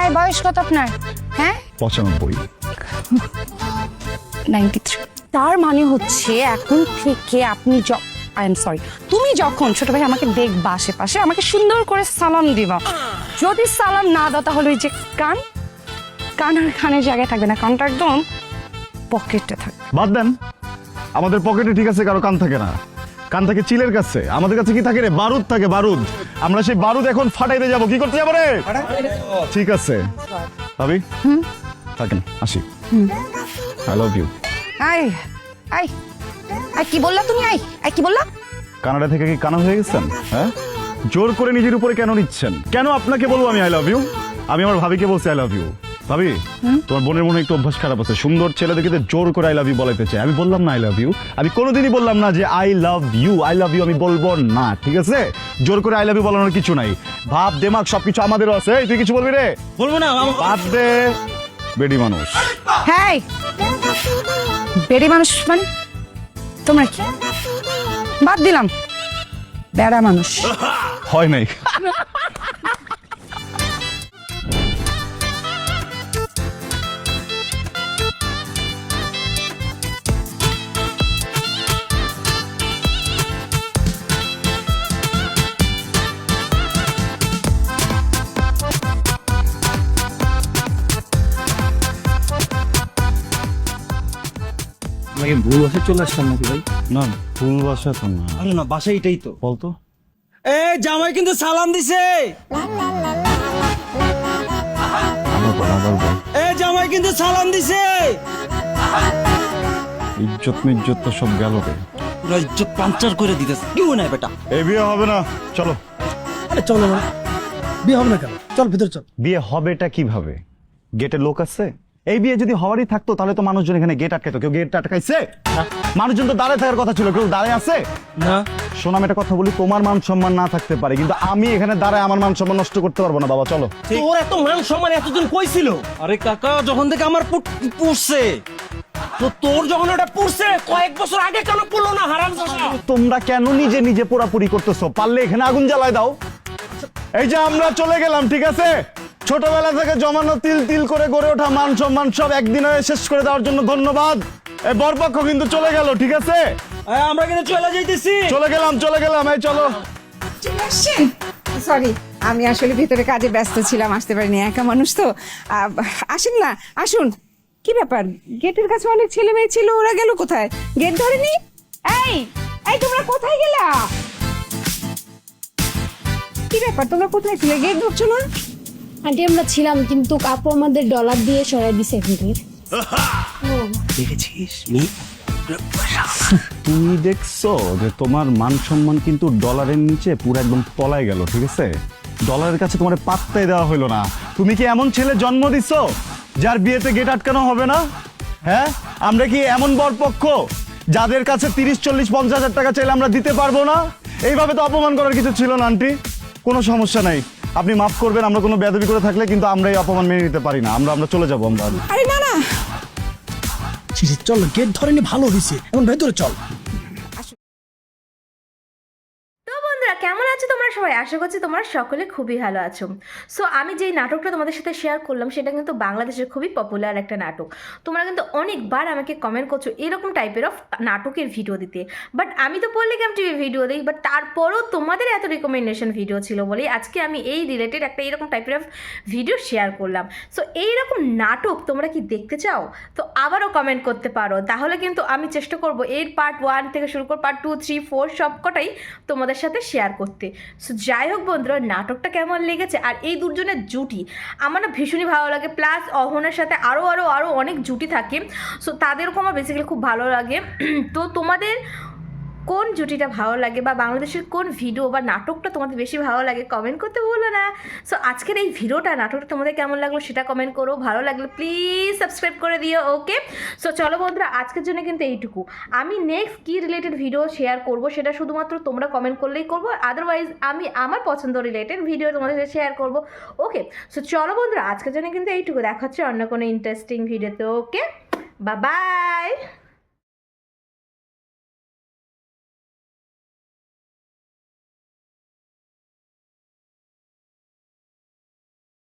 এই বয়স কত আপনার? হ্যাঁ 95। 93। তার মানে হচ্ছে এখন থেকে আপনি আই এম সরি, তুমি যখন ছোট ভাই আমাকে দেখবা আশেপাশে আমাকে সুন্দর করে সালাম দিবা। যদি সালাম না দাও তাহলে ওই যে কান আর কানের জায়গায় থাকবে না, কানটা একদম পকেটে থাকবে। বাদ দেন, আমাদের পকেটে ঠিক আছে, কারো কান থাকে না। কান থাকে চিলের কাছে, আমাদের কাছে কি থাকে রে? বারুদ থাকে, বারুদ। আমরা সেই বারুদ এখন ফাটাইতে যাব। কি করতে যাবো রে? ঠিক আছে ভাবি, থাকেন, আসি। I love you. I I I কি বললা তুমি? আই কি বললা? কানাডা থেকে কি কানা হয়ে গেছেন? হ্যাঁ, জোর করে নিজের উপরে কেন নিচ্ছেন? কেন আপনাকে বলবো আমি আই লাভ ইউ? আমি আমার ভাবিকে বলছি আই লাভ ইউ। ভাবি, তোমার বোনের মনে একটু অভ্যাস খারাপ আছে, সুন্দর ছেলে দেখে জোর করে আই লাভ ইউ বলাইতে চাই। আমি বললাম না আই লাভ ইউ, আমি কোনোদিনই বললাম না যে আই লাভ ইউ আমি বলবো না, ঠিক আছে? জোর করে আই লাভ ইউ বলানোর কিছু নাই। ভাব দেমাগ সবকিছু আমাদেরও আছে। তুই কিছু বলবি রে? বলবো না। বাদ দে, বেডি মানুষ। হ্যাঁ, বেড়ি মানুষ মানে তোমরা কি? বাদ দিলাম, বেড়া মানুষ। হয় নাই। আমাকে ভুল বাসে চলে আসলাম নাকি ভাই? না, ভুল বাসা তো না। আরে না, বাসা এটাই তো। বলতো এ জামাই কিন্তু সালাম দিছে। এ জামাই কিন্তু সালাম দিছে। ইজ্জত মিজ্জত তো সব গেল রে। পুরো ইজ্জত পাঞ্চার করে দিতেছে। কি মনে হয় বেটা? এই বিয়ে হবে না, চলো। আরে চলো না, বিয়ে হবে না কেন? চল ভিতর চল। বিয়ে হবেটা কিভাবে? গেটে লোক আছে? এই বিয়ে যদি হওয়ারই থাকতো তাহলে তো মানুষজন এখানে গেট আটকাইতো। কেউ গেট আটকাইছে? মানুষজন তো দাঁড়ায় থাকার কথা ছিল, কেউ দাঁড়ায় আছে? না শোনাম, একটা কথা বলি, তোমার মান সম্মান না থাকতে পারে, কিন্তু আমি এখানে দাঁড়ায় আমার মান সম্মান নষ্ট করতে পারবো না। বাবা চলো। তোর এত মান সম্মান এতদিন কই ছিল? আরে কাকা, যখন থেকে আমার পুষছে, তো তোর যখন ওটা পুষছে কয়েক বছর আগে কেন পড়লো না হারামজাদা? তোমরা কেন নিজে নিজে পোড়াপুরি করতেছো? পারলে এখানে আগুন জ্বালায় দাও। এই যে আমরা চলে গেলাম, ঠিক আছে? ছোটবেলা থেকে জমানো তিল তিল করে গড়ে ওঠা মান সম্মান সব একদিনে শেষ করে দেওয়ার জন্য ধন্যবাদ। এই বরপক্ষ কিন্তু চলে গেল, ঠিক আছে? আমরা কিন্তু চলে যাইতেছি। চলে গেলাম। এই চলো। চলে আসছেন? সরি, আমি আসলে ভিতরে কাজে ব্যস্ত ছিলাম, আসতে পারিনি, একা মানুষ তো। আসেন না, আসুন। কি ব্যাপার, গেটের কাছে অনেক ছেলে মেয়ে ছিল, ওরা গেল কোথায়? গেট ধরেনি? এই এই তোমরা কোথায় গেলা? কি ব্যাপার, তোমরা কোথায় ছিলে? গেট ধরছো না? আন্টি আমরা ছিলাম, কিন্তু আপু আমাদের ডলার দিয়ে সরাই দিছে এখান থেকে। দেখেছিস? তুমি দেখছো যে তোমার মান সম্মান কিন্তু ডলারের নিচে পুরো একদম তলায় গেল, ঠিক আছে? ডলারের কাছে তোমার পাত্তাই দেওয়া হলো না। তুমি কি এমন ছেলে জন্ম দিছো যার বিয়েতে গেট আটকানো হবে না? হ্যাঁ, আমরা কি এমন বরপক্ষ যাদের কাছে 30, 40, 50 হাজার টাকা চাইলে আমরা দিতে পারবো না? এইভাবে তো অপমান করার কিছু ছিল না আন্টি। কোনো সমস্যা নাই, আপনি মাফ করবেন। আমরা কোনো বেয়াদবি করে থাকলে কিন্তু আমরা এই অপমান মেনে নিতে পারি না। আমরা চলে যাবো। আমরা আরে না না, চল, গেট ধরেনি, ভালো হয়েছে, এখন ভেতরে চল। তো বন্ধুরা, কেমন আছো তোমরা সবাই? আশা করছি তোমরা সকলে খুবই ভালো আছো। সো আমি যেই নাটকটা তোমাদের সাথে শেয়ার করলাম সেটা কিন্তু বাংলাদেশের খুবই পপুলার একটা নাটক। তোমরা কিন্তু অনেকবার আমাকে কমেন্ট করছো এরকম টাইপের অফ নাটকের ভিডিও দিতে, বাট আমি তো পল্লিগ্রাম টিভি ভিডিও দিই, বাট তারপরও তোমাদের এত রিকমেন্ডেশন ভিডিও ছিল বলেই আজকে আমি এই রিলেটেড একটা এরকম টাইপের অফ ভিডিও শেয়ার করলাম। সো এইরকম নাটক তোমরা কি দেখতে চাও? তো আবারও কমেন্ট করতে পারো, তাহলে কিন্তু আমি চেষ্টা করবো এর পার্ট 1 থেকে শুরু করে পার্ট 2, 3, 4 সবকটাই তোমাদের সাথে শেয়ার করতে। সো যাই হোক বন্ধুরা, নাটকটা কেমন লেগেছে আর এই দুজনের জুটি আমার না ভীষণই ভালো লাগে। প্লাস অহনের সাথে আরও অনেক জুটি থাকে, সো তাদেরও আমার বেসিক্যালি খুব ভালো লাগে। তো তোমাদের কোন জুটিটা ভালো লাগে বা বাংলাদেশের কোন ভিডিও বা নাটকটা তোমাদের বেশি ভালো লাগে কমেন্ট করতে ভুলো না। সো আজকের এই ভিডিওটা নাটকটা তোমাদের কেমন লাগলো সেটা কমেন্ট করো। ভালো লাগলে প্লিজ সাবস্ক্রাইব করে দিও, ওকে? সো চলো বন্ধুরা, আজকের জন্য কিন্তু এইটুকু। আমি নেক্সট কি রিলেটেড ভিডিও শেয়ার করব সেটা শুধুমাত্র তোমরা কমেন্ট করলেই করবো, আদারওয়াইজ আমি আমার পছন্দ রিলেটেড ভিডিও তোমাদের সাথে শেয়ার করব, ওকে? সো চলো বন্ধুরা, আজকের জন্য কিন্তু এইটুকু। দেখা হচ্ছে অন্য কোনো ইন্টারেস্টিং ভিডিওতে, ওকে? Bye bye.